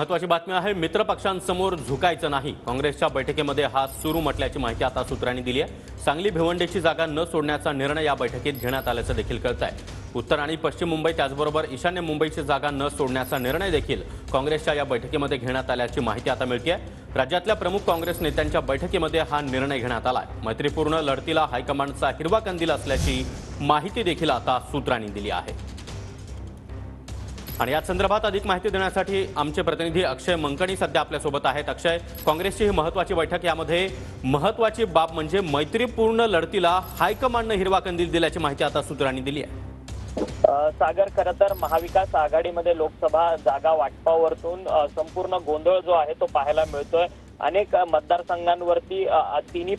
महत्वाची बातमी आहे। मित्र पक्षांसमोर झुकायचं नाही, काँग्रेसच्या बैठकीमध्ये हा सुरू म्हटल्याची माहिती आता सूत्रांनी दिली आहे। सांगली भिवंडीची जागा न सोडण्याचा निर्णय या बैठकीत घेण्यात आल्याचं देखील कळतंय। उत्तर आणि पश्चिम मुंबई त्याचबरोबर ईशान्य मुंबईची जागा न सोडण्याचा निर्णय देखील काँग्रेसच्या या बैठकीमध्ये घेण्यात आल्याची माहिती आता मिळतेय। राज्यातल्या प्रमुख काँग्रेस नेत्यांच्या बैठकीमध्ये हा निर्णय घेण्यात आलाय। मैत्रीपूर्ण लढतीला हायकमांडचा हिरवा कंदील असल्याची माहिती देखील आता सूत्रांनी दिली आहे। आणि या संदर्भात अधिक माहिती देण्यासाठी आमचे प्रतिनिधी अक्षय मंकणी सध्या आपल्या सोबत आहेत। अक्षय, काँग्रेसची ही महत्त्वाची बैठक, यामध्ये महत्त्वाची बाब म्हणजे मैत्रीपूर्ण लढतीला हायकमांडने हिरवा कंदील दिल्याची माहिती आता सूत्रांनी दिली आहे। सागर, खरं तर महाविकास आघाडीमध्ये लोकसभा जागा वाटपावरतून संपूर्ण गोंधळ जो आहे तो पाहायला मिळतोय। अनेक मतदारसंघांवरती तिन्ही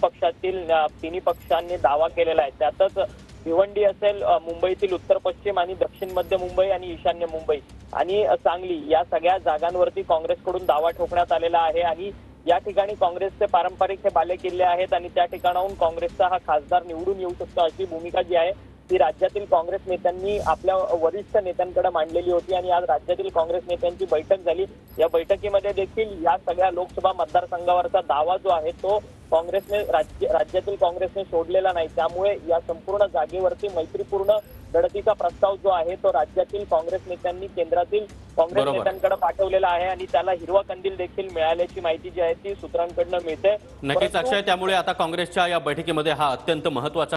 पक्षांनी दावा केलेला आहे। त्यातच भिवंडी असेल, मुंबईतील उत्तर पश्चिम आणि दक्षिण मध्य मुंबई आणि ईशान्य मुंबई आणि सांगली या सगळ्या जागांवरती काँग्रेसकडून दावा ठोकण्यात आलेला आहे। आणि या ठिकाणी काँग्रेसचे पारंपरिक हे बालेकिल्ले आहेत आणि त्या ठिकाणाहून काँग्रेसचा हा खासदार निवडून येऊ शकतो अशी भूमिका जी आहे ती राज्यातील काँग्रेस नेत्यांनी आपल्या वरिष्ठ नेत्यांकडे मांडलेली होती। आणि आज राज्यातील काँग्रेस नेत्यांची बैठक झाली। या बैठकीमध्ये देखील या सगळ्या लोकसभा मतदारसंघावरचा दावा जो आहे तो राज्यातील काँग्रेसने सोडलेला नाही। त्यामुळे या संपूर्ण जागेवरती मैत्रीपूर्ण लढतीचा प्रस्ताव जो आहे तो राज्यातील काँग्रेस नेत्यांनी केंद्रातील काँग्रेस नेत्यांकडे पाठवलेला आहे आणि त्याला हिरवा कंदील देखील मिळाल्याची माहिती जी आहे ती सूत्रांकडून मिळते। नक्कीच अक्षय, त्यामुळे आता काँग्रेसच्या या बैठकीमध्ये हा अत्यंत महत्त्वाचा